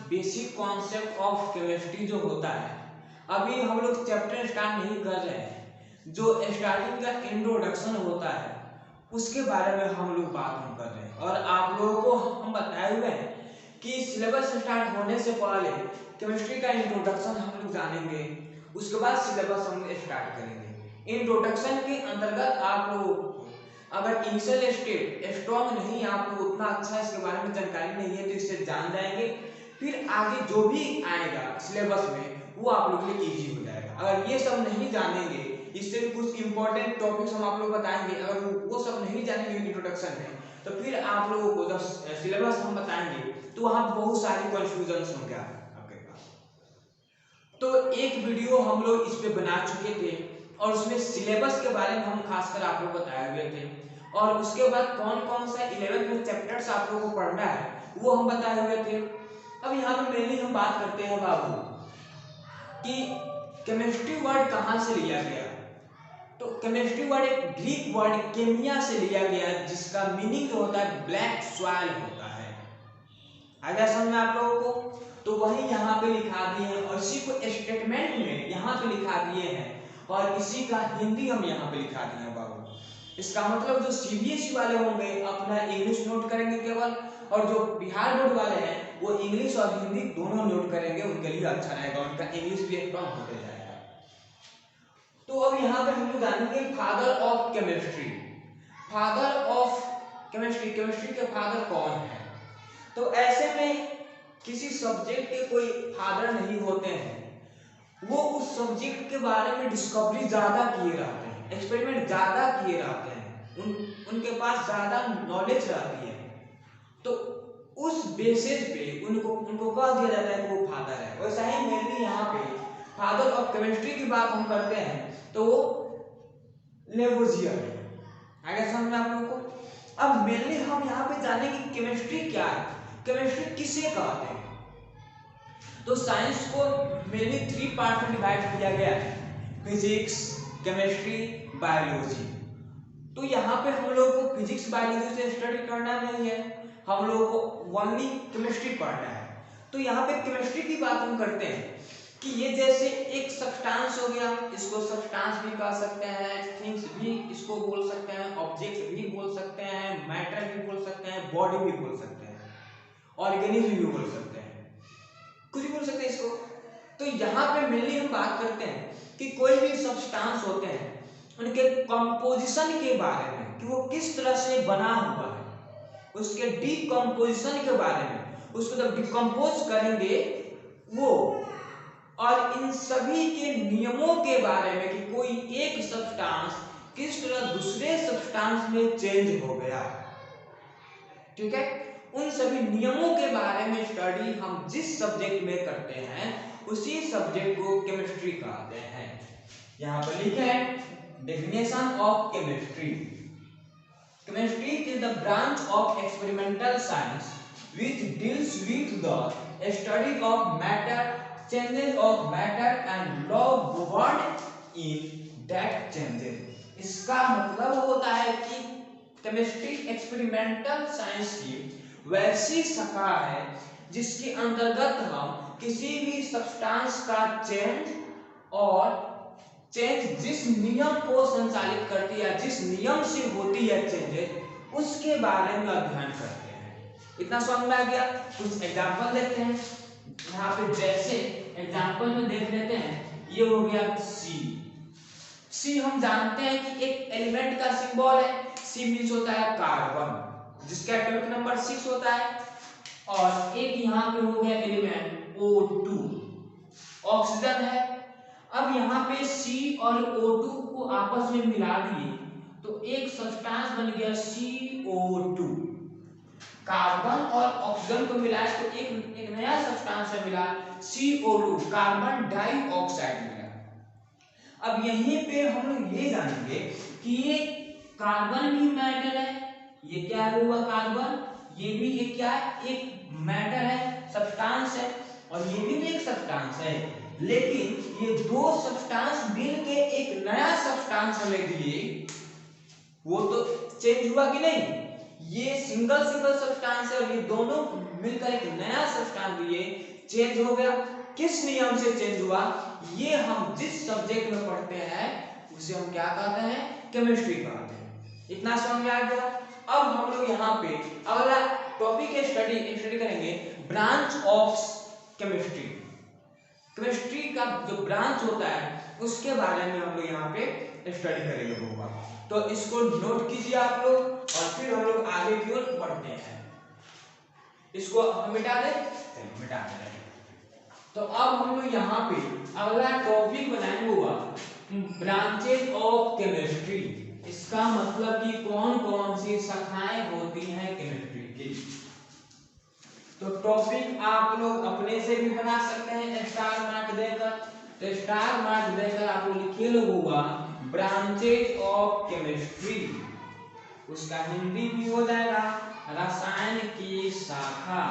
Basic concept of chemistry जो होता है, अभी हम लोग चैप्टर स्टार्ट नहीं कर रहे हैं। जो स्टार्टिंग का इंट्रोडक्शन होता है उसके बारे में हम लोग बात हम कर रहे हैं, और आप लोगों को हम बताए हुए हैं कि सिलेबस स्टार्ट होने से पहले केमिस्ट्री का इंट्रोडक्शन हम लोग जानेंगे, उसके बाद सिलेबस हम स्टार्ट करेंगे। इंट्रोडक्शन के अंतर्गत आप लोग अगर इनिशियल स्टेट स्ट्रॉन्ग नहीं, आपको उतना अच्छा इसके बारे में जानकारी नहीं है, तो इससे जान जाएंगे, फिर आगे जो भी आएगा सिलेबस में वो आप लोग के लिए इजी हो जाएगा। अगर ये सब नहीं जानेंगे, इससे कुछ इंपॉर्टेंट टॉपिक्स हम आप लोग बताएंगे, अगर वो सब नहीं जानेंगे इंट्रोडक्शन में, तो फिर आप लोगों को जब सिलेबस हम बताएंगे तो वहां बहुत सारी कंफ्यूजन होंगे आपके पास। तो एक वीडियो हम लोग इस पे बना चुके थे और उसमें सिलेबस के बारे में हम खासकर आप लोग बताए हुए थे, और उसके बाद कौन कौन सा 11th में चैप्टर्स आप लोगों को पढ़ना है वो हम बताए हुए थे। अब यहाँ पे मेनली हम बात करते हैं बाबू कि केमिस्ट्री वर्ड कहाँ से लिया गया। तो केमिस्ट्री वर्ड एक ग्रीक वर्ड केमिया से लिया गया, जिसका मीनिंग जो होता है ब्लैक सॉइल होता है। आ गया समझ में आप लोगों को? तो वही यहाँ पे लिखा दिए हैं और इसी को स्टेटमेंट में यहाँ पे लिखा दिए हैं, और इसी का हिंदी हम यहाँ पे लिखा दिए हैं बाबू। इसका मतलब जो सीबीएसई वाले होंगे अपना इंग्लिश नोट करेंगे केवल, और जो बिहार बोर्ड वाले हैं वो इंग्लिश और हिंदी दोनों नोट करेंगे, उनके लिए अच्छा रहेगा, उनका इंग्लिश भी स्ट्रॉन्ग होते जाएगा। तो अब यहाँ पे हम लोग जानेंगे father of chemistry. Father of chemistry, chemistry के फादर कौन है? तो ऐसे में किसी सब्जेक्ट के कोई फादर नहीं होते हैं, वो उस सब्जेक्ट के बारे में डिस्कवरी ज्यादा किए रहते हैं, एक्सपेरिमेंट ज्यादा किए रहते हैं, उनके पास ज्यादा नॉलेज रहती है, तो उस बेसिस पे उनको कह दिया जाता है कि वो फादर है। वैसा ही मेनली यहाँ पे फादर ऑफ केमिस्ट्री की बात हम करते हैं तो वो लेवोजियर है। आगे समझ में आप लोगों को? अब मेनली हम यहाँ पे जानेंगे केमिस्ट्री क्या है, केमिस्ट्री किसे कहते हैं। तो साइंस को मेनली 3 पार्ट में डिवाइड किया गया है, फिजिक्स, केमिस्ट्री, बायोलॉजी। तो यहाँ पे हम लोग को फिजिक्स बायोलॉजी से स्टडी करना नहीं है, हम लोगों को ओनली केमिस्ट्री पढ़ना है। तो यहाँ पे केमिस्ट्री की बात हम करते हैं कि ये जैसे एक सब्सटेंस हो गया, इसको सब्सटेंस भी कह सकते हैं, थिंग्स भी इसको बोल सकते हैं, ऑब्जेक्ट भी बोल सकते हैं, मैटर भी बोल सकते हैं, बॉडी भी बोल सकते हैं, ऑर्गेनिज्म भी बोल सकते हैं, कुछ भी बोल सकते हैं इसको। तो यहाँ पे मेनली हम बात करते हैं कि कोई भी सब्सटेंस होते हैं उनके कंपोजिशन के बारे में, कि वो किस तरह से बना हुआ है, उसके डिकम्पोजिशन के बारे में, उसको जब डिकम्पोज करेंगे वो, और इन सभी के नियमों के बारे में कि कोई एक सब्सटेंस किस तरह दूसरे सब्सटेंस में चेंज हो गया, ठीक है, उन सभी नियमों के बारे में स्टडी हम जिस सब्जेक्ट में करते हैं उसी सब्जेक्ट को केमिस्ट्री कहते हैं। यहाँ पर लिखा है definition of chemistry. Chemistry is the branch of experimental science which deals with the study of matter, changes of matter and law governed in that changes। इसका मतलब होता है कि केमिस्ट्री एक्सपेरिमेंटल साइंस की वैसी शाखा है जिसके अंतर्गत हम किसी भी सब्सटेंस का चेंज, और चेंज जिस नियम को संचालित करती है, जिस नियम से होती है चेंजेस, उसके बारे में अध्ययन करते हैं। इतना समझ में आ गया? कुछ एग्जांपल देखते हैं यहाँ पे, जैसे एग्जांपल में देख लेते हैं, ये हो गया सी। सी हम जानते हैं कि एक एलिमेंट का सिंबल है, सी मींस होता है कार्बन, जिसका एटॉमिक नंबर 6 होता है, और एक यहाँ पे हो गया एलिमेंट O2, ऑक्सीजन है। अब यहाँ पे C और O2 को आपस में मिला दिए तो एक सब्सटेंस बन गया CO2। कार्बन और ऑक्सीजन को मिलाए तो एक नया सब्सटेंस मिला CO2, कार्बन डाइऑक्साइड मिला। अब यहीं पे हम लोग ये जानेंगे कि ये कार्बन भी मैटर है, ये क्या हुआ कार्बन, ये भी एक क्या है, एक मैटर है, सब्सटेंस है, और ये भी एक सब्सटेंस है, लेकिन ये दो सब्सटेंस मिलके एक नया सब्सटेंस हमें दिए, वो तो चेंज हुआ कि नहीं? ये सिंगल सब्सटेंस है और ये दोनों मिलकर एक नया सब्सटेंस दिए, चेंज हो गया। किस नियम से चेंज हुआ, ये हम जिस सब्जेक्ट में पढ़ते हैं उसे हम क्या कहते हैं, केमिस्ट्री कहते हैं। इतना समझ में आ गया। अब हम लोग यहाँ पे अगला टॉपिक स्टडी करेंगे, ब्रांच ऑफ केमिस्ट्री। केमिस्ट्री का जो ब्रांच होता है उसके बारे में हम लोग यहाँ पे स्टडी करेंगे होगा। तो इसको नोट कीजिए आप लोग और फिर हम लोग आगे की ओर बढ़ते हैं। इसको हम मिटा दें, मिटा दें। तो अब हम लोग यहाँ पे अगला टॉपिक बनाएंगे हुआ ब्रांचेज ऑफ केमिस्ट्री। इसका मतलब कि कौन कौन सी शाखाएं होती हैं केमिस्ट्री की। तो टॉपिक आप लोग अपने से भी बना सकते हैं स्टार मार्क देकर। तो स्टार मार्क देकर आप लोग लिखिए लोग हुआ ब्रांचेज ऑफ केमिस्ट्री। उसका हिंदी भी हो जाएगा रसायन की शाखा।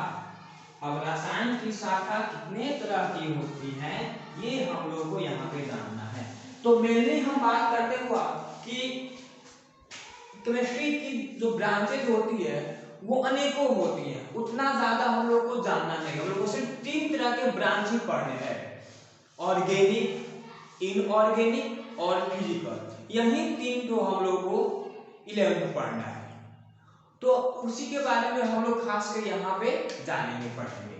अब रसायन की शाखा कितने तरह की होती है ये हम लोगों को यहाँ पे जानना है। तो मेनली हम बात करते हुआ कि केमिस्ट्री की जो ब्रांचेज होती है वो अनेकों होती है, उतना ज्यादा हम लोग को जानना नहीं। हम लोग को सिर्फ 3 तरह के ब्रांच ही पढ़ने हैं, ऑर्गेनिक, इनऑर्गेनिक और फिजिकल। यही 3 तो हम लोग को 11th में पढ़ना है। तो उसी के बारे में हम लोग खास कर यहाँ पे जानेंगे, पढ़ेंगे।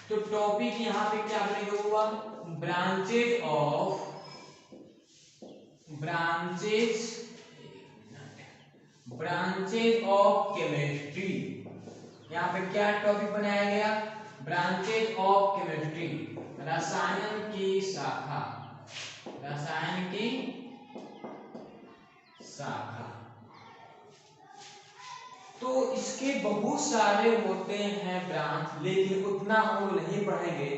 तो टॉपिक यहाँ पे क्या बनेगा हुआ ब्रांचेज ऑफ केमिस्ट्री। यहाँ पे क्या टॉपिक बनाया गया, ब्रांचेज ऑफ केमिस्ट्री, रसायन की शाखा, रसायन की शाखा। तो इसके बहुत सारे होते हैं ब्रांच, लेकिन उतना हम लोग नहीं पढ़ेंगे।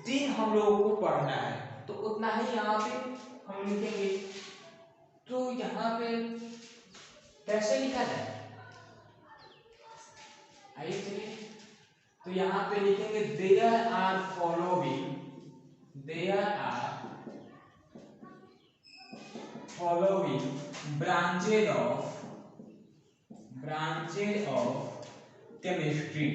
3 हम लोगों को पढ़ना है तो उतना ही यहाँ पे हम लिखेंगे। तो यहाँ पे कैसे लिखा जाए, आइए चलिए। तो यहाँ पे लिखेंगे there are following branches of chemistry.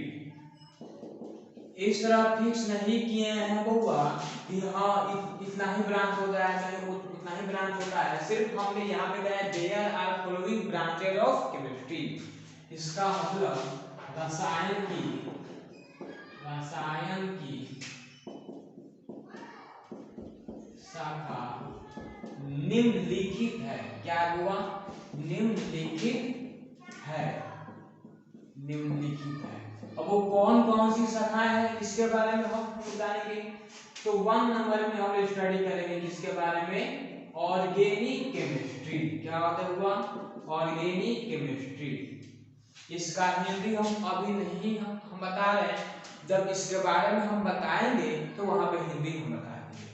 इस तरह फिक्स नहीं किए हैं बउआ कि हाँ इतना ही ब्रांच हो जाएगा, इतना ही ब्रांच होता है। सिर्फ हमने यहाँ पे गया there are following branches of chemistry. इसका मतलब रसायन की शाखा निम्नलिखित है। क्या हुआ, निम्नलिखित है। अब वो कौन कौन सी शाखाएं हैं इसके बारे में हम जानेंगे। तो 1 नंबर में हम स्टडी करेंगे किसके बारे में, ऑर्गेनिक केमिस्ट्री। क्या बात हुआ, ऑर्गेनिक केमिस्ट्री। इसका हिंदी हम अभी नहीं हम बता रहे हैं, जब इसके बारे में हम बताएंगे तो वहां पे हिंदी हम बताएंगे।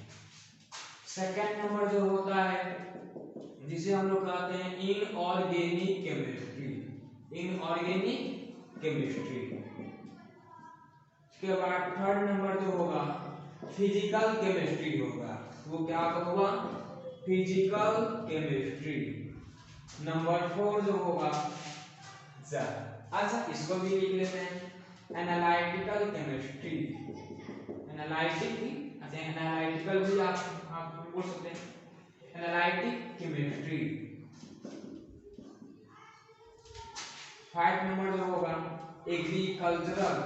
सेकंड नंबर जो होता है जिसे हम लोग कहते हैं इनऑर्गेनिक केमिस्ट्री, इनऑर्गेनिक केमिस्ट्री। उसके बाद थर्ड नंबर जो होगा फिजिकल केमिस्ट्री होगा। वो क्या होगा, फिजिकल केमिस्ट्री। नंबर 4 जो होगा अच्छा इसको भी लिख लेते हैं एनालिटिकल केमिस्ट्री। एनालिटिकल भी आप बोल सकते हैं, एनालिटिक केमिस्ट्री। 5 नंबर जो होगा एग्रीकल्चरल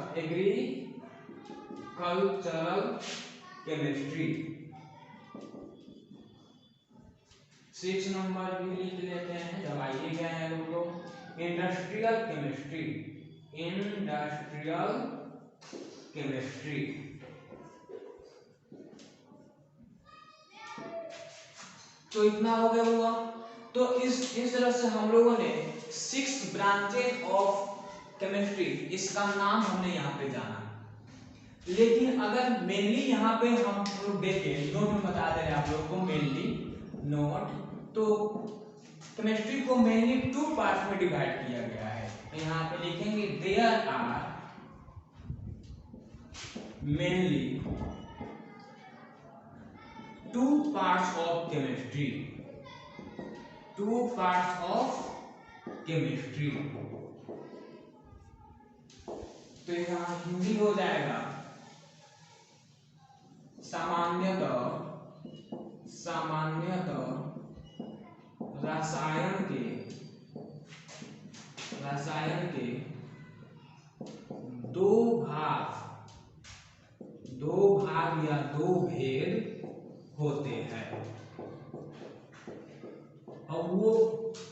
केमिस्ट्री। 6 नंबर भी लिख लेते हैं, जब आइए गए हैं लोग, इंडस्ट्रियल केमिस्ट्री। तो इतना हो गया हुआ। तो इस तरह से हम लोगों ने 6 ब्रांचेज ऑफ केमिस्ट्री, इसका नाम हमने यहाँ पे जाना। लेकिन अगर मेनली यहाँ पे हम लोग देखें, नोट में बता दे रहे हैं आप लोगों को मेनली नोट, तो केमिस्ट्री को मेनली 2 पार्ट में डिवाइड किया गया है। यहाँ पे लिखेंगे there are mainly 2 parts of chemistry, 2 parts of chemistry. तो यहाँ हिंदी हो जाएगा सामान्यतः रसायन के दो भाग या दो भेद होते हैं। अब वो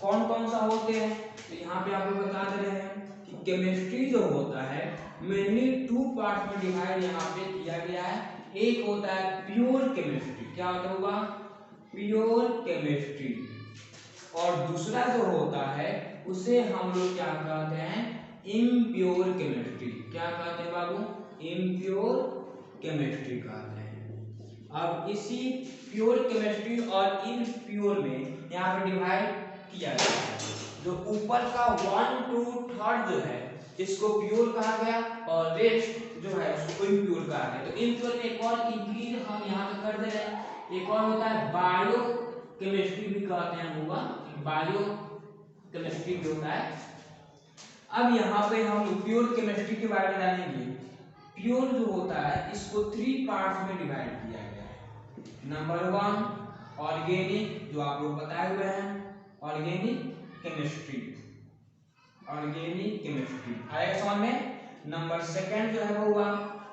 कौन कौन सा होते हैं, तो यहाँ पे आप लोग बता दे रहे हैं कि केमिस्ट्री जो होता है मेनली टू पार्ट में डिवाइड यहाँ पे किया गया है। एक होता है प्योर केमिस्ट्री, क्या होगा प्योर केमिस्ट्री, और दूसरा जो होता है उसे हम लोग क्या कहते हैं इम्प्योर केमिस्ट्री। क्या कहते हैं बाबू, इम्प्योर केमिस्ट्री कहते हैं। अब इसी प्योर केमिस्ट्री और इम्प्योर में यहाँ पे डिवाइड किया गया है। जो ऊपर का 1 to 3 जो है इसको प्योर कहा गया और रेस्ट जो है उसको इम्प्योर कहा गया। तो इम्प्योर में एक और इंक्रीज हम यहाँ पे कर दे रहे हैं, एक और होता है बायो केमिस्ट्री भी कहते हैं, होगा बायो केमिस्ट्री भी होता है। अब यहाँ पे हम प्योर केमिस्ट्री के बारे में जानेंगे। प्योर जो होता है इसको 3 पार्ट्स में डिवाइड किया गया है। नंबर 1 ऑर्गेनिक, जो आप लोग बताए हुए हैं ऑर्गेनिक केमिस्ट्री आएगा समझ में। नंबर 2 जो है वो हुआ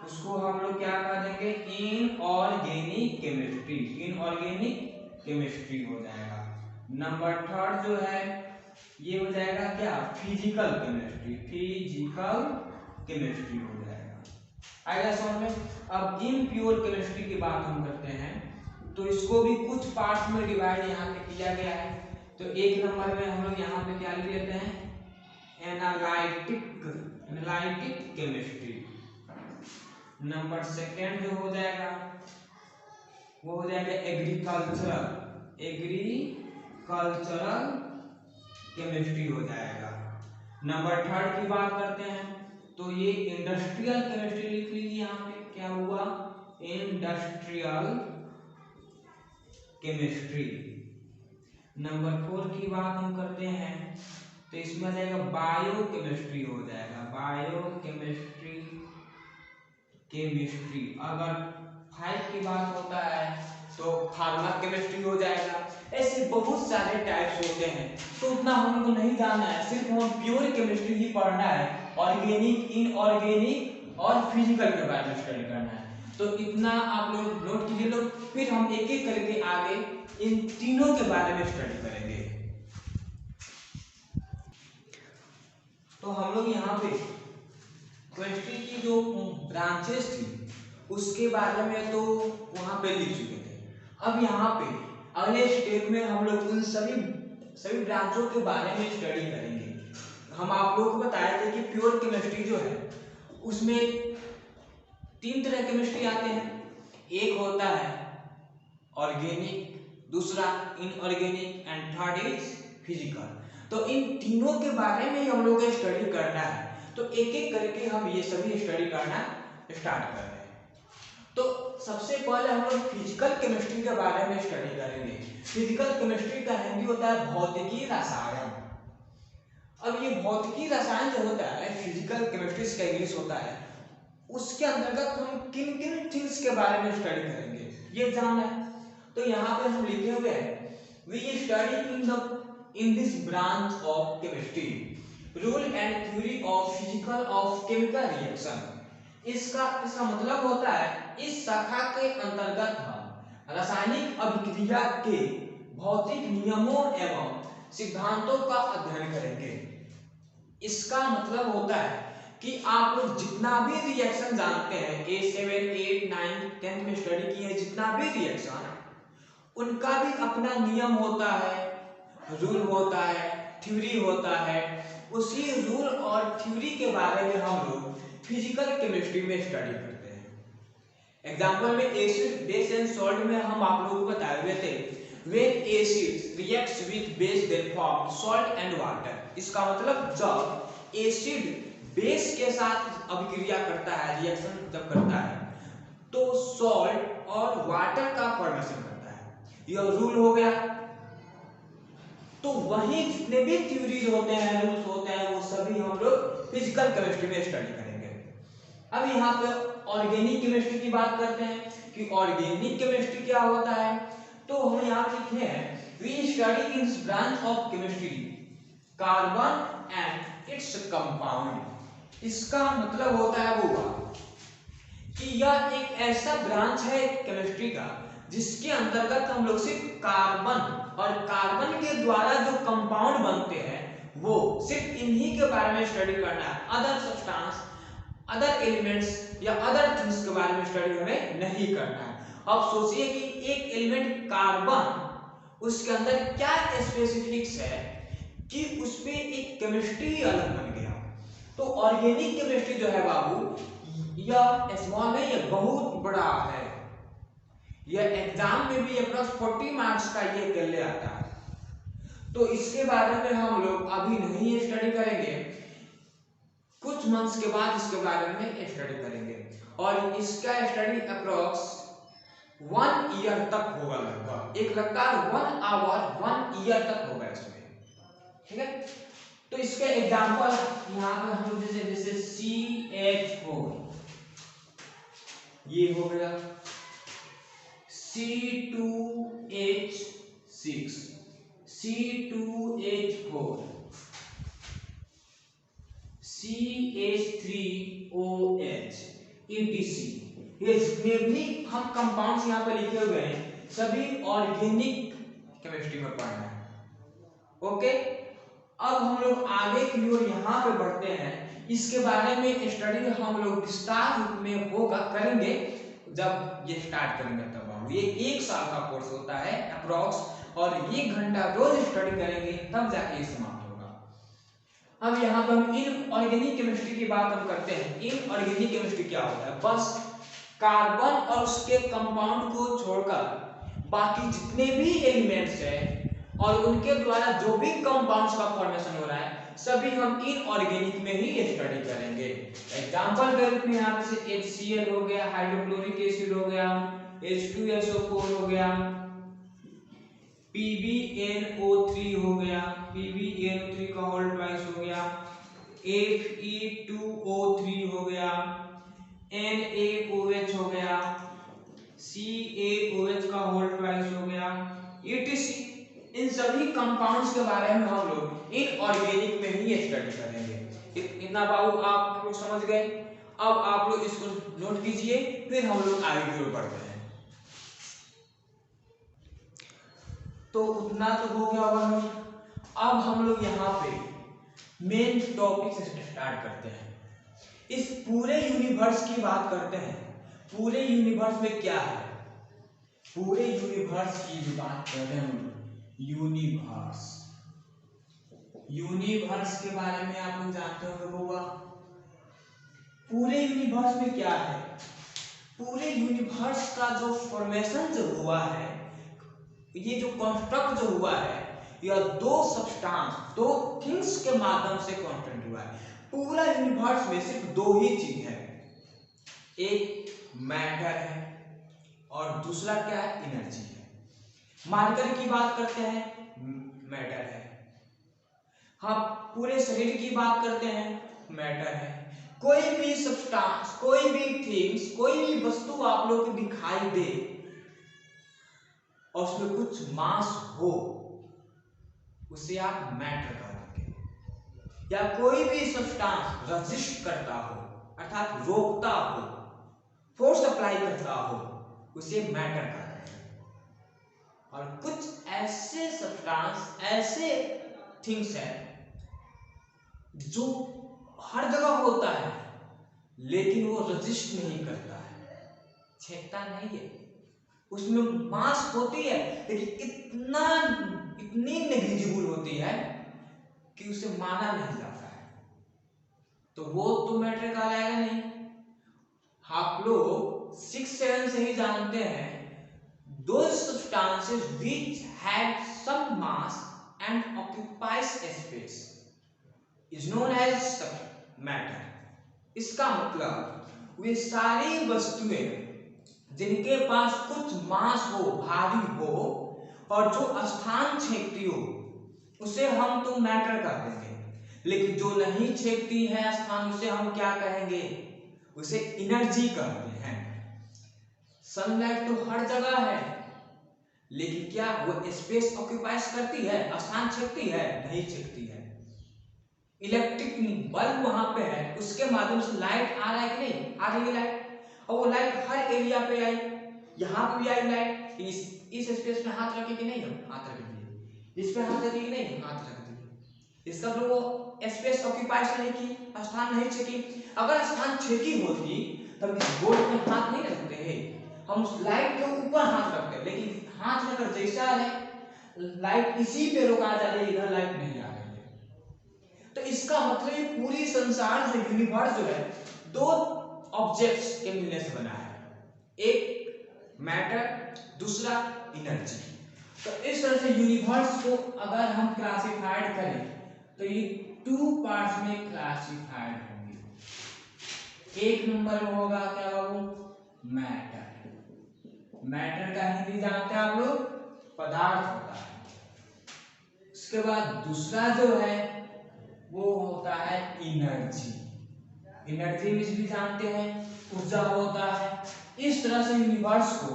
उसको हम लोग क्या कह देंगे इनऑर्गेनिक केमिस्ट्री हो जाएगा। नंबर 3 जो है ये हो जाएगा क्या फिजिकल केमिस्ट्री हो जाएगा, आएगा समझ में। अब इम्प्योर केमिस्ट्री की बात हम करते हैं तो इसको भी कुछ पार्ट्स में डिवाइड यहाँ पे किया गया है। तो 1 नंबर में हम लोग यहाँ पे क्या लिख लेते हैं एनालिटिक केमिस्ट्री। नंबर 2 जो हो जाएगा वो हो जाएगा एग्रीकल्चरल केमिस्ट्री हो जाएगा। नंबर 3 की बात करते हैं तो ये इंडस्ट्रियल केमिस्ट्री लिख लीजिए यहाँ पे, क्या हुआ इंडस्ट्रियल केमिस्ट्री। नंबर 4 की बात हम करते हैं तो इसमें आ जाएगा बायो केमिस्ट्री हो जाएगा, केमिस्ट्री। अगर 5 की बात होता है तो फार्मा केमिस्ट्री हो जाएगा। ऐसे बहुत सारे टाइप्स होते हैं तो उतना हम लोग को नहीं जानना है, सिर्फ हम प्योर केमिस्ट्री ही पढ़ना है। ऑर्गेनिक, इनऑर्गेनिक और फिजिकल के बारे में स्टडी करना है। तो इतना आप लोग नोट कीजिए लोग, फिर हम एक एक करके आगे इन तीनों के बारे में स्टडी करेंगे। तो हम लोग यहाँ पे केमिस्ट्री की जो ब्रांचेस थी उसके बारे में तो वहां पे लिख चुके थे। अब यहाँ पे अगले स्टेप में हम लोग उन सभी ब्रांचों के बारे में स्टडी करेंगे। हम आप लोगों को बताए थे कि प्योर केमिस्ट्री जो है उसमें 3 तरह केमिस्ट्री आते हैं। एक होता है ऑर्गेनिक, दूसरा inorganic and 3rd is physical. तो इन तीनों के बारे में हम लोग को स्टडी करना है। तो एक एक करके हम ये सभी स्टडी करना स्टार्ट कर रहे हैं। तो सबसे पहले हम लोग फिजिकल केमिस्ट्री के बारे में स्टडी करेंगे। फिजिकल केमिस्ट्री का हिंदी होता है भौतिकी रसायन। अब ये भौतिकी रसायन जो होता है फिजिकल केमिस्ट्री का इंग्लिश होता है, उसके अंतर्गत हम किन किन थिंग्स के बारे में स्टडी करेंगे ये जानना है। तो यहाँ पे हम लिखे हुए हैं we study in this branch of chemistry rule and theory of physical of chemical reaction। इसका मतलब होता है इस शाखा के अंतर्गत हम रासायनिक अभिक्रिया के भौतिक नियमों एवं सिद्धांतों का अध्ययन करेंगे। इसका मतलब होता है कि आप लोग जितना भी रिएक्शन जानते हैं A7, 8, 9, 10 में स्टडी किए हैं, जितना भी रिएक्शन उनका भी अपना नियम होता है, रूल होता है, थ्योरी होता है। उसी रूल और थ्योरी के बारे में हम लोग फिजिकल केमिस्ट्री में स्टडी करते हैं। एग्जांपल में एसिड, बेस एंड सॉल्ट में हम आप लोगों को बताए हुए थे when acids reacts with base they form salt and water. इसका मतलब जब एसिड बेस के साथ अभिक्रिया करता है, रिएक्शन जब करता है तो सॉल्ट और वाटर का फॉर्मेशन करता है, यह रूल हो गया। तो वही जितने भी थ्योरीज होते हैं, रूल्स होते हैं, वो सभी हम लोग फिजिकल केमिस्ट्री में स्टडी करेंगे। अब यहाँ पे ऑर्गेनिक केमिस्ट्री की बात करते हैं कि ऑर्गेनिक केमिस्ट्री क्या होता है, तो हम यहाँ लिखे हैं we study in branch of chemistry carbon and its compound. इसका मतलब होता है वो कि यह एक ऐसा ब्रांच है केमिस्ट्री का जिसके अंतर्गत हम लोग सिर्फ कार्बन और कार्बन के द्वारा जो कंपाउंड बनते हैं वो सिर्फ इन्हीं के बारे में स्टडी करना है। अदर सब्सटेंस, अदर एलिमेंट्स या अदर थिंग्स के बारे में स्टडी हमें नहीं करना है। अब सोचिए कि एक एलिमेंट कार्बन, उसके अंदर क्या स्पेसिफिक्स है कि उसपे एक केमिस्ट्री अलग बन गया। तो ऑर्गेनिक केमिस्ट्री जो है बाबू, यह स्मॉल नहीं, यह बहुत बड़ा है। यह एग्जाम में भी अप्रॉक्स 40 मार्क्स का ये कर ले आता है। तो इसके बारे में हम लोग अभी नहीं स्टडी करेंगे, कुछ मंथ्स के बाद इसके बारे में स्टडी करेंगे और इसका स्टडी अप्रॉक्स 1 ईयर तक होगा। लगभग एक लगातार 1 आवर 1 ईयर तक होगा इसमें, ठीक है। तो इसके एग्जांपल यहाँ पर हम लोग जैसे CH4 ये हो गया, C2H6 C2H4 CH3OH etc। ये जितने भी हम कंपाउंड्स यहाँ पे लिखे हुए हैं सभी ऑर्गेनिक केमिस्ट्री में पढ़ना है। ओके, अब हम लोग आगे की ओर यहाँ पे बढ़ते हैं। इसके बारे में स्टडी हम लोग विस्तार रूप में होगा करेंगे जब ये स्टार्ट करेंगे तब। हम ये 1 साल का कोर्स होता है अप्रॉक्स और 1 घंटा रोज स्टडी करेंगे तब जाके ये समाप्त होगा। अब यहाँ पे हम इनऑर्गेनिक केमिस्ट्री की बात हम करते हैं। इनऑर्गेनिक केमिस्ट्री क्या होता है? बस कार्बन और उसके कंपाउंड को छोड़कर बाकी जितने भी एलिमेंट्स हैं और उनके द्वारा जो भी कंपाउंड्स का फॉर्मेशन हो रहा है सभी हम इनऑर्गेनिक में ही स्टडी करेंगे। एग्जांपल के रूप में यहाँ पे से HCl हो गया, हाइड्रोक्लोरिक एसिड हो गया, H2SO4 हो गया, PbNO3 हो गया, PbNO3 का होल ट्वाइस हो गया, Fe2O3 हो गया, NaOH हो गया, CaOH का होल ट्वाइस हो गया, etc। इन सभी कंपाउंड्स के बारे में हम लोग इनऑर्गेनिक में ही स्टडी करेंगे। इतना बाबू आप लोग समझ गए। अब आप लोग इसको नोट कीजिए, फिर हम लोग आगे की ओर बढ़ते हैं। तो उतना तो हो गया होगा। अब हम लोग यहाँ पे मेन टॉपिक से स्टार्ट करते हैं। इस पूरे यूनिवर्स की बात करते हैं। पूरे यूनिवर्स में क्या है? पूरे यूनिवर्स की भी बात कर रहे हैं हम लोग। यूनिवर्स के बारे में आप लोग जानते होंगे। पूरे यूनिवर्स में क्या है? पूरे यूनिवर्स का जो फॉर्मेशन जो हुआ है, ये जो कंस्ट्रक्ट जो हुआ है, यह 2 सब्सटेंस, 2 थिंग्स के माध्यम से कंस्ट्रक्ट हुआ है। पूरा यूनिवर्स में सिर्फ 2 ही चीज है, एक मैटर है और दूसरा क्या है? एनर्जी है। मार्कर की बात करते हैं, मैटर है। हाँ, पूरे शरीर की बात करते हैं, मैटर है। कोई भी सब्सटेंस, कोई भी थिंग्स, कोई भी वस्तु आप लोग को दिखाई दे और उसमें कुछ मास हो, उसे आप मैटर कहेंगे। या कोई भी सब्सटेंस रेजिस्ट करता हो, अर्थात रोकता हो, फोर्स अप्लाई करता हो, उसे मैटर कहते हैं। और कुछ ऐसे सब्सटेंस, ऐसे थिंग्स हैं जो हर जगह होता है लेकिन वो रेजिस्ट नहीं करता है, छेड़ता नहीं है, उसमें मास होती है लेकिन इतनी नेग्लिजिबल होती है कि उसे माना नहीं जाता है, तो वो तो मैटर कहलाएगा नहीं। आप लोग 6-7 से ही जानते हैं, those substances which have some mass and occupies space is known as matter। इसका मतलब वे सारी वस्तुएं जिनके पास कुछ मास हो, भारी हो और जो स्थान छेदती हो, उसे हम तो मैटर कह देंगे। लेकिन जो नहीं छेदती है स्थान, उसे हम क्या कहेंगे? उसे एनर्जी कहते हैं। सनलाइट तो हर जगह है, लेकिन क्या वो स्पेस ऑक्यूपाइज करती है, स्थान छेदती है? नहीं छेदती है। इलेक्ट्रिक बल्ब वहां पे है, उसके माध्यम से लाइट आ रहा है कि नहीं? आ रही है लाइट, और वो लाइट हर एरिया पे आई, यहाँ पे भी आई लाइट। इस स्पेस में हाथ रखे कि नहीं? हम हाथ रख दिए। इस पे हाथ रखे कि नहीं? हाथ रख दिए। इसका मतलब वो स्पेस ऑक्यूपाइज नहीं की, स्थान नहीं छेकी। अगर स्थान छेकी होती तब इस बोर्ड में हाथ नहीं रखते हैं, हम उस लाइट के ऊपर हाथ रखते हैं। लेकिन हाथ रखकर जैसा है लाइट इसी पे रुका जा रही है, इधर लाइट नहीं आ रही है। तो इसका मतलब पूरी संसार जो यूनिवर्स जो है दो ऑब्जेक्ट्स के मिलने से बना है, एक मैटर, दूसरा एनर्जी। तो इस तरह से यूनिवर्स को अगर हम क्लासिफाइड करें तो ये 2 पार्ट्स में क्लासिफाइड होंगे। एक नंबर में होगा क्या बाबू? मैटर। मैटर का हिंदी जानते हैं आप लोग? पदार्थ होता है। उसके बाद दूसरा जो है वो होता है एनर्जी। एनर्जी में भी जानते हैं ऊर्जा होता है। इस तरह से यूनिवर्स को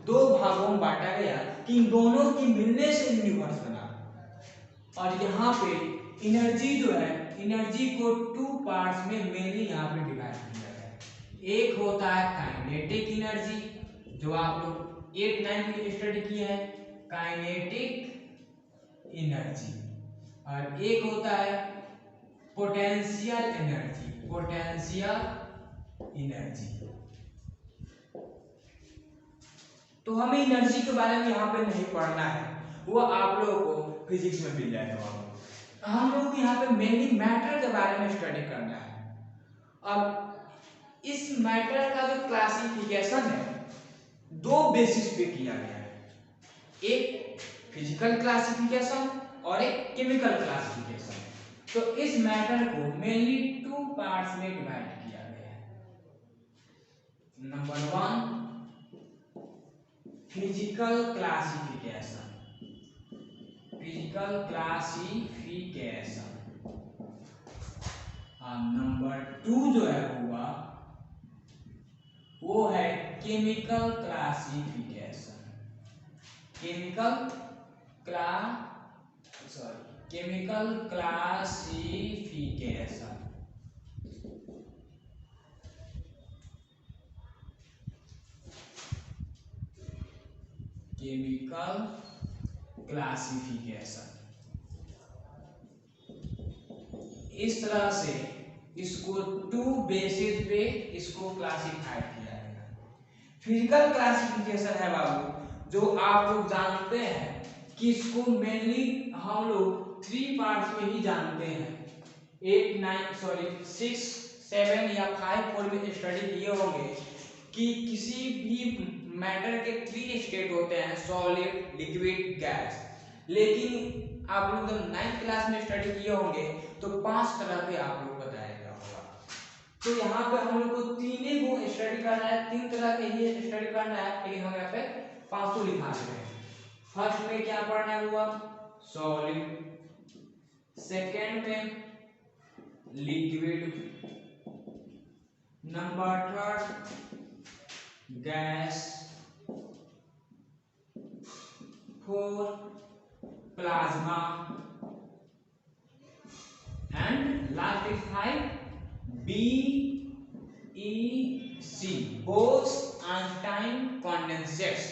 2 भागों में बांटा गया कि इन दोनों की मिलने से यूनिवर्स बना। और यहाँ पे एनर्जी जो है, एनर्जी को 2 पार्ट्स में मेनली यहाँ पे डिवाइड किया गया है। एक होता है काइनेटिक एनर्जी, जो आप लोग 8-9 में स्टडी किए हैं, काइनेटिक एनर्जी। और एक होता है पोटेंशियल एनर्जी, पोटेंशियल एनर्जी। तो हमें एनर्जी के बारे में यहाँ पे नहीं पढ़ना है, वो आप लोगों को फिजिक्स में मिल जाएगा। हम लोग यहाँ पे मेनली मैटर के बारे में स्टडी करना है। अब इस मैटर का जो क्लासिफिकेशन है 2 बेसिस पे किया गया है, एक फिजिकल क्लासिफिकेशन और एक केमिकल क्लासिफिकेशन। तो इस मैटर को मेनली 2 पार्ट्स में डिवाइड किया गया है। Number 1 physical classification, physical classification. और नंबर 2 जो है हुआ वो है chemical classification, chemical classification. Chemical classification. इस तरह से इसको 2 बेसिस पे इसको क्लासिफाइड किया गया। फिजिकल क्लासिफिकेशन है बाबू, जो आप लोग जानते हैं कि इसको मेनली हम लोग 3 पार्ट्स में ही जानते हैं। 6, 7 या 5, 4 में स्टडी किए होंगे कि किसी भी मैटर के 3 स्टेट होते हैं, सॉलिड, लिक्विड, गैस। लेकिन आप लोग जब 9th क्लास में स्टडी किए होंगे तो 5 तरह के आप लोग बताया गया होगा। तो यहाँ पे हम लोग को 3 को स्टडी करना है, 3 तरह के ही स्टडी करना है, लेकिन हम यहाँ पे 500 लिखा रहे हैं। फर्स्ट में क्या पढ़ना हुआ? सॉलिड। सेकेंड में liquid. Number 3 gas. 4 plasma and last is 5 BEC, Bose Einstein condensates.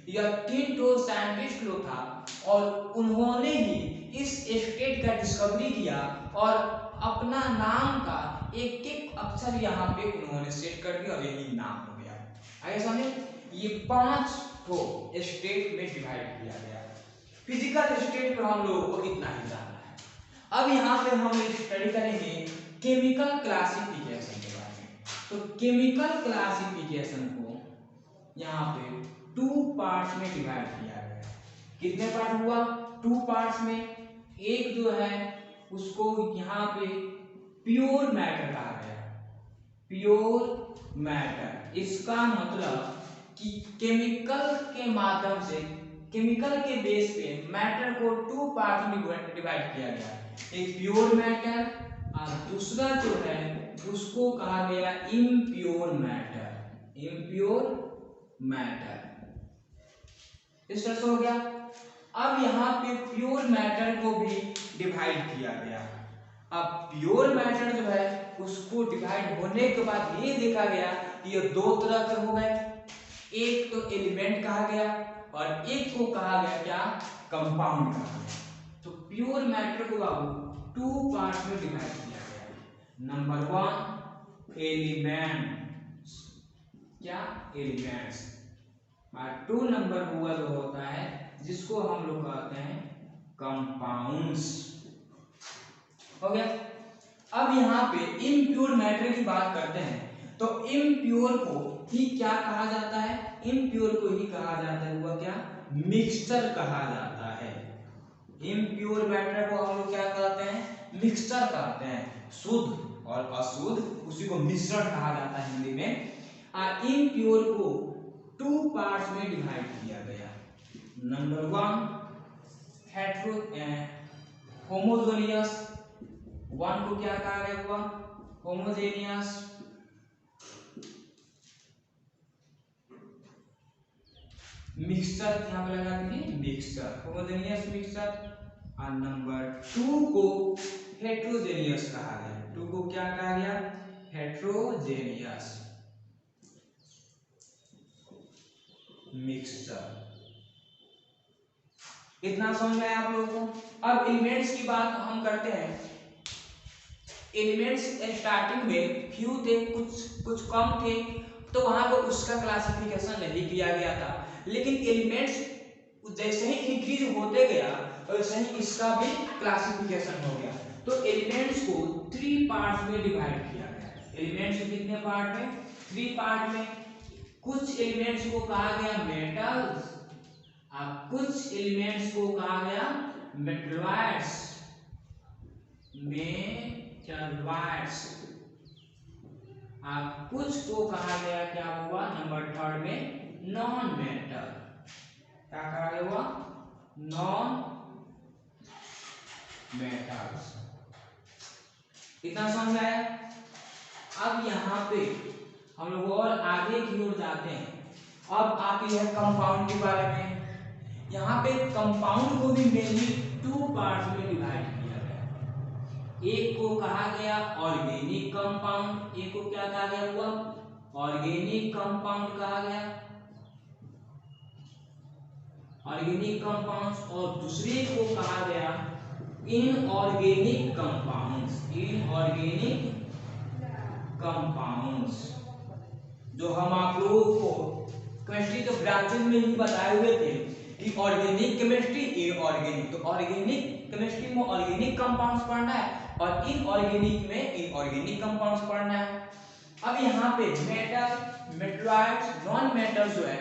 यह 3 तो साइंटिस्ट लोग था और उन्होंने ही इस स्टेट का डिस्कवरी किया और अपना नाम का एक अक्षर यहाँ पे उन्होंने सेट कर दिया और यही नाम हो गया। आगे समझे, ये 5 तो स्टेट में डिवाइड किया गया। फिजिकल स्टेट पर हम लोगों को इतना ही जानना है। अब यहाँ पे हम स्टडी करेंगे केमिकल क्लासिफिकेशन के बारे में। तो केमिकल क्लासिफिकेशन को यहाँ पे 2 पार्ट्स में डिवाइड किया गया। कितने पार्ट हुआ? 2 पार्ट्स में। एक जो है उसको यहाँ पे प्योर मैटर कहा गया, प्योर मैटर। इसका मतलब कि केमिकल के माध्यम से, केमिकल के बेस पे मैटर को 2 पार्ट में डिवाइड किया गया। एक प्योर मैटर और दूसरा जो है उसको कहा गया इम्प्योर मैटर। इम्प्योर मैटर इस तरह से हो गया। अब यहाँ पे प्योर मैटर को भी डिवाइड किया गया। अब प्योर मैटर जो है उसको डिवाइड होने के बाद ये देखा गया कि ये दो तरह के हो गए, एक तो एलिमेंट कहा गया और एक को कहा गया क्या, कंपाउंड कहा गया। तो प्योर मैटर को बाबू टू पार्ट में डिवाइड किया गया। नंबर 1 एलिमेंट्स, क्या एलिमेंट्स, और 2 नंबर हुआ जो होता है जिसको हम लोग कहते हैं कंपाउंड्स। हो गया। अब यहाँ पे इम्प्योर मैटर की बात करते हैं तो इम्प्योर को ही क्या कहा जाता है, इम्प्योर को ही कहा जाता है हुआ क्या, मिक्सचर कहा जाता है। इम्प्योर मैटर को हम लोग क्या कहते हैं, मिक्सचर कहते हैं। शुद्ध और अशुद्ध उसी को मिश्रण कहा जाता है हिंदी में। इम्प्योर को 2 पार्ट्स में डिवाइड किया गया। नंबर 1 होमोजेनियस, 1 को क्या कहा गया हुआ, होमोजेनियस। मिक्सचर यहाँ पे लगा दीजिए, मिक्सचर, होमोजेनियस मिक्सचर। और नंबर 2 को हेट्रोजेनियस कहा गया। 2 को क्या कहा गया, हेट्रोजेनियस मिक्सचर। इतना समझ में आया आप लोगों को। अब एलिमेंट्स की बात हम करते हैं। एलिमेंट्स स्टार्टिंग में फ्यू थे, कुछ कम थे, तो वहां पर उसका क्लासिफिकेशन नहीं किया गया था। लेकिन एलिमेंट्स जैसे ही इंक्रीज होते गया वैसे ही इसका भी क्लासिफिकेशन हो गया। तो एलिमेंट्स को 3 पार्ट्स में डिवाइड किया गया। एलिमेंट्स को कितने पार्ट में, 3 पार्ट में। कुछ एलिमेंट्स को कहा गया मेटल्स, कुछ एलिमेंट्स को कहा गया मेटलॉइड्स, कुछ को कहा गया क्या हुआ, नंबर 3 में नॉन मेटल। क्या कहा गया हुआ, नॉन मेटल्स। इतना समझ आया। अब यहाँ पे हम लोग और आगे की ओर जाते हैं। अब आती है कंपाउंड के बारे में। यहाँ पे कंपाउंड को भी मेनली 2 पार्ट्स में डिवाइड किया गया। एक को कहा गया ऑर्गेनिक कंपाउंड, एक को क्या कहा गया हुआ, ऑर्गेनिक कंपाउंड कहा गया, ऑर्गेनिक कंपाउंड्स। और दूसरे को कहा गया इनऑर्गेनिक कंपाउंड्स, इनऑर्गेनिक कंपाउंड्स, जो हम आप लोगों को केमिस्ट्री के ब्रांचेज में ही बताए हुए थे कि ऑर्गेनिक केमिस्ट्री, इनऑर्गेनिक। तो ऑर्गेनिक केमिस्ट्री में ऑर्गेनिक कंपाउंड्स पढ़ना है और इनऑर्गेनिक में इनऑर्गेनिक कंपाउंड्स पढ़ना है। अब यहाँ पे मेटल, मेटलॉइड्स, नॉन मेटल जो है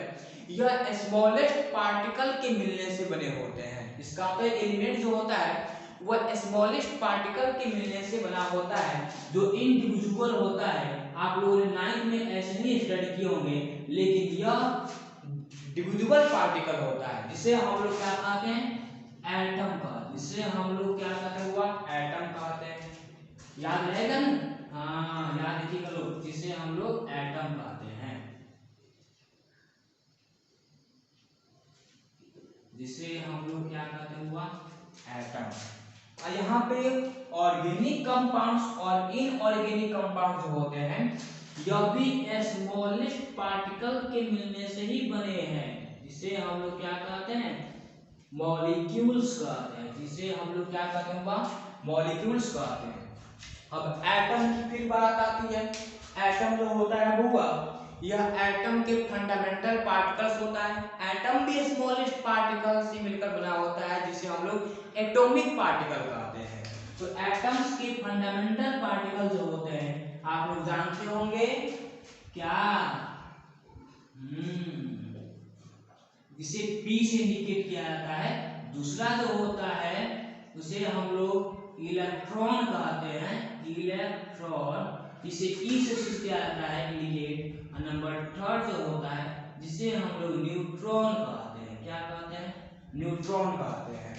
यह स्मॉलेस्ट पार्टिकल के मिलने से बने होते हैं। इसका मतलब एलिमेंट जो होता है वह स्मॉलेस्ट पार्टिकल के मिलने से बना होता है, जो इंडिविजुअल होता है। आप लोगों ने 9th में ऐसे ही स्टडी किए होंगे, लेकिन यह डिविजिबल पार्टिकल होता है, जिसे हम लोग क्या कहते हैं, एटम कहते हैं। जिसे हम लोग क्या कहते हुआ, एटम कहते हैं। याद रहेगा ना, हाँ याद रखिएगा लोग, जिसे हम लोग एटम कहते हैं, जिसे हम लोग क्या कहते हुआ, एटम। और यहाँ पे ऑर्गेनिक कंपाउंड्स और इनऑर्गेनिक कंपाउंड जो होते हैं यह भी स्मॉलेस्ट पार्टिकल के मिलने से ही बने हैं, जिसे हम लोग क्या कहते हैं, मॉलिक्यूल्स कहते हैं, जिसे हम लोग क्या कहते हैं, मॉलिक्यूल्स कहते हैं। अब एटम की फिर बात आती है। एटम जो होता है बुआ, यह एटम के फंडामेंटल पार्टिकल्स होता है। एटम भी स्मॉलेस्ट पार्टिकल से मिलकर बना होता है, जिसे हम लोग एटॉमिक पार्टिकल कहते हैं। तो एटम्स के फंडामेंटल पार्टिकल जो होते हैं आप लोग जानते होंगे क्या, इसे P से इंडिकेट किया जाता है। दूसरा जो होता है उसे हम लोग इलेक्ट्रॉन कहते हैं, इलेक्ट्रॉन, इसे E से किया जाता है इंडिकेट। और नंबर 3 जो होता है जिसे हम लोग न्यूट्रॉन कहते हैं। क्या कहते हैं, न्यूट्रॉन कहते हैं।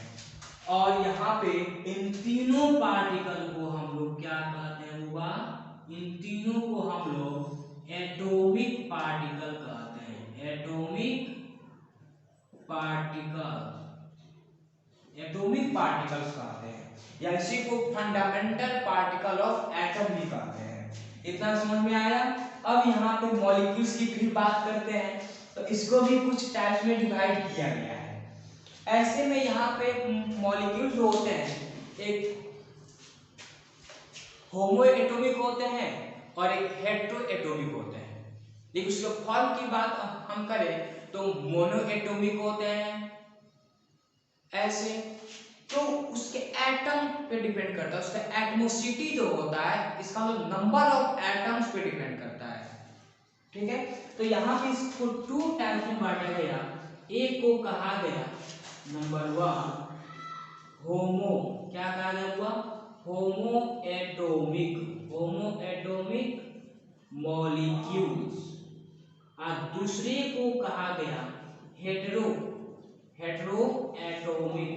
और यहाँ पे इन तीनों पार्टिकल को हम लोग क्या कहते हैं हुआ, इन तीनों को हम लोग एटॉमिक पार्टिकल कहते हैं। एटॉमिक पार्टिकल्स कहते हैं, या इसी को फंडामेंटल पार्टिकल ऑफ एटम भी कहते हैं। इतना समझ में आया। अब यहाँ पे मॉलिक्यूल्स की फिर बात करते हैं, तो इसको भी कुछ टाइप्स में डिवाइड किया गया है। ऐसे में यहाँ पे मॉलिक्यूल्स जो होते हैं, एक होमो एटॉमिक होते हैं और एक हेटेरो एटॉमिक होते हैं। लेकिन उसके फॉर्म की बात हम करें तो मोनो एटॉमिक होते हैं ऐसे। तो उसके एटम पे डिपेंड करता है, उसका एटमोसिटी जो होता है, इसका मतलब नंबर ऑफ एटम्स पे डिपेंड करता है। ठीक है, तो यहाँ पे इसको टू टाइप्स में बांटा गया। एक को कहा गया नंबर 1 होमो, क्या कहा गया हुआ, होमो एटॉमिक मॉलिक्यूल्स, और दूसरे को कहा गया हेटेरो एटॉमिक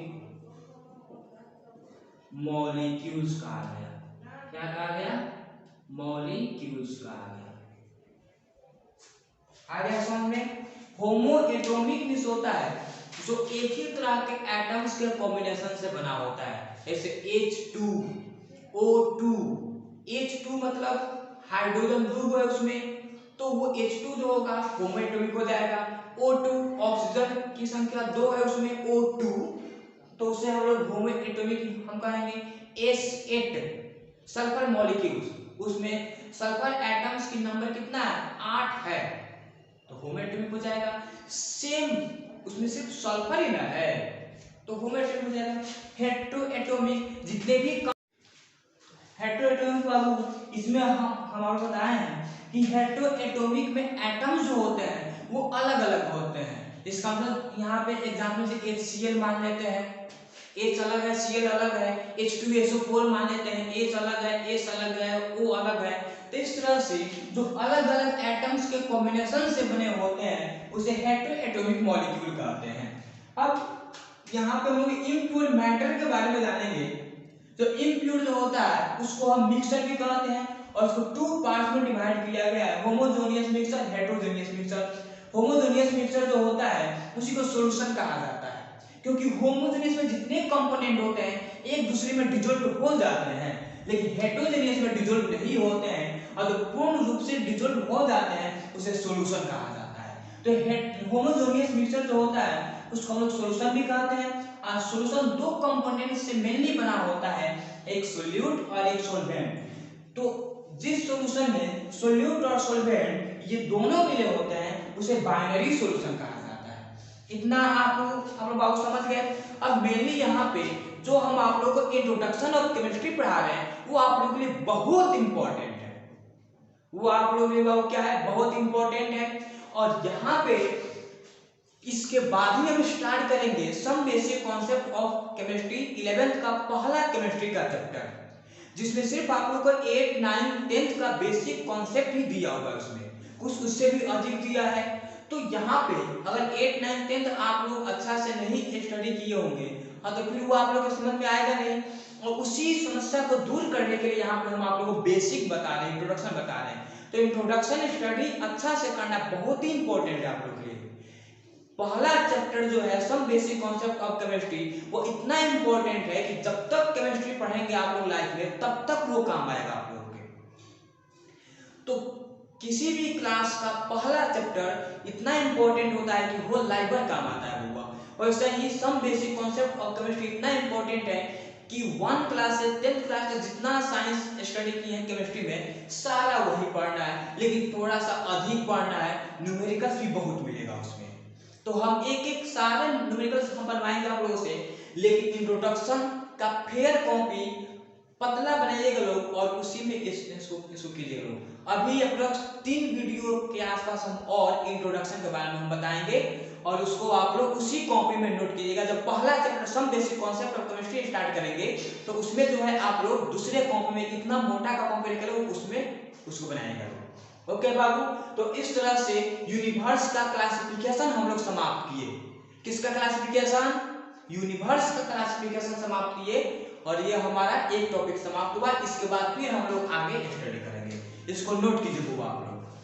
मॉलिक्यूल्स कहा गया। क्या कहा गया, मॉलिक्यूल्स कहा गया। आ गया समझ में। होमो एटॉमिक मींस होता है जो एक ही तरह के एटम्स के कॉम्बिनेशन से बना होता है, जैसे H2O2। H2 मतलब हाइड्रोजन ग्रुप है उसमें, तो वो H2 जो होगा होमो एटॉमिक हो जाएगा। O2 ऑक्सीजन की संख्या 2 है उसमें O2, तो उसे हम लोग होमो एटॉमिक हम कहेंगे। S8 सल्फर मॉलिक्यूल्स, उसमें सल्फर एटम्स की नंबर कितना है, 8 है, तो होमो एटॉमिक हो जाएगा। सेम उसमें सिर्फ सल्फर ही ना है, तो होमो एटॉमिक हो जाएगा। हेटेरो एटॉमिक जितने भी हेटेरो एटॉमिक बाबू, इसमें हम आपको बताए हैं कि हेटेरो एटॉमिक में एटम्स जो होते हैं वो अलग अलग होते हैं। इसका मतलब यहाँ पे एग्जांपल से HCl मान लेते हैं, H अलग है, Cl अलग है। H2SO4 मान लेते हैं, H अलग है, S अलग है, O अलग है। तो इस तरह से जो अलग अलग एटम्स के कॉम्बिनेशन से बने होते हैं उसे हेटेरो एटॉमिक मॉलिक्यूल कहते हैं। अब यहाँ पे हम लोग इम्प्योर मैटर के बारे में जानेंगे। तो इम्प्योर जो होता है उसको हम मिक्सचर भी कहते हैं, और उसको टू पार्ट्स में डिवाइड किया गया है, homogeneous mixture, heterogeneous mixture. Homogeneous mixture जो होता है उसी को सॉल्यूशन कहा जाता है, क्योंकि होमोजेनियस में जितने कंपोनेंट होते हैं एक दूसरे में डिसॉल्व हो जाते हैं, लेकिन हेटेरोजेनियस में डिसॉल्व नहीं होते हैं, और जो पूर्ण रूप से डिसॉल्व हो जाते हैं उसे सॉल्यूशन कहा जाता है। तो होमोजेनियस मिक्सचर जो होता है उसको हम लोग सॉल्यूशन भी कहते हैं। और सॉल्यूशन दो कंपोनेंट से मेनली बना होता है, एक सोल्यूट और एक सॉल्वेंट। तो जिस सॉल्यूशन में सोल्यूट और सॉल्वेंट ये दोनों मिले होते हैं उसे बाइनरी सॉल्यूशन कहा जाता है। इतना आप लोग बाबू समझ गए। अब मेनली यहाँ पे जो हम आप लोगों को इंट्रोडक्शन ऑफ केमिस्ट्री पढ़ा रहे हैं वो आप लोगों के लिए बहुत इंपॉर्टेंट है, वो आप लोगों के लिए क्या है, बहुत इंपॉर्टेंट है। और यहाँ पे इसके बाद ही हम स्टार्ट करेंगे some basic concept of chemistry, 11th का पहला केमिस्ट्री का चैप्टर, जिसमें सिर्फ आप लोगों को 8, 9, 10th का बेसिक कॉन्सेप्ट ही दिया होगा, उसमें कुछ उससे भी अधिक दिया है। तो यहाँ पे अगर 8, 9, 10th आप लोग अच्छा से नहीं स्टडी किए होंगे तो फिर वो आप लोग को समझ में आएगा नहीं। और उसी समस्या को दूर करने के लिए यहाँ पे हम आप लोगों को बेसिक बता रहे हैं, इंट्रोडक्शन बता रहे हैं। तो इंट्रोडक्शन स्टडी अच्छा से करना बहुत ही इंपॉर्टेंट है आप लोग के लिए। पहला चैप्टर जो है some basic concept of chemistry वो इतना इंपॉर्टेंट है कि जब तक केमिस्ट्री पढ़ेंगे आप लोग लाइफ में तब तक वो काम आएगा आप लोगों के। तो किसी भी क्लास का पहला चैप्टर इतना इंपॉर्टेंट होता है कि होल लाइफ भर काम आता है वो। वैसे ही some basic concept of chemistry इतना इंपॉर्टेंट है कि 1 क्लास से 10th क्लास तक जितना साइंस स्टडी की है केमिस्ट्री में सारा वही पढ़ना है, लेकिन थोड़ा सा अधिक पढ़ना है, न्यूमेरिकल्स भी बहुत मिलेगा उसमें। तो हम एक एक सारे न्यूमेरिकल्स हम बनवाएंगे आप लोगों से, लेकिन इंट्रोडक्शन का फेयर कॉपी पतला बनाइएगा लोग और उसी में इसको कीजिएगा लोग। अभी अप्रॉक्स 3 वीडियो के आसपास हम और इंट्रोडक्शन के बारे में हम बताएंगे और उसको आप लोग उसी कॉपी में नोट कीजिएगा। जब पहला chapter some basic concept of chemistry start करेंगे तो उसमें जो है आप लोग दूसरे कॉपी में इतना मोटा का कॉपी लेकर उसमें उसको बनाएगा। ओके बाबू, तो इस तरह से यूनिवर्स का क्लासिफिकेशन हम लोग समाप्त किए। किसका क्लासिफिकेशन? यूनिवर्स का क्लासिफिकेशन समाप्त किए और ये हमारा एक टॉपिक समाप्त हुआ। इसके बाद फिर हम लोग आगे स्टडी करेंगे। इसको नोट कीजिए खूब आप लोग।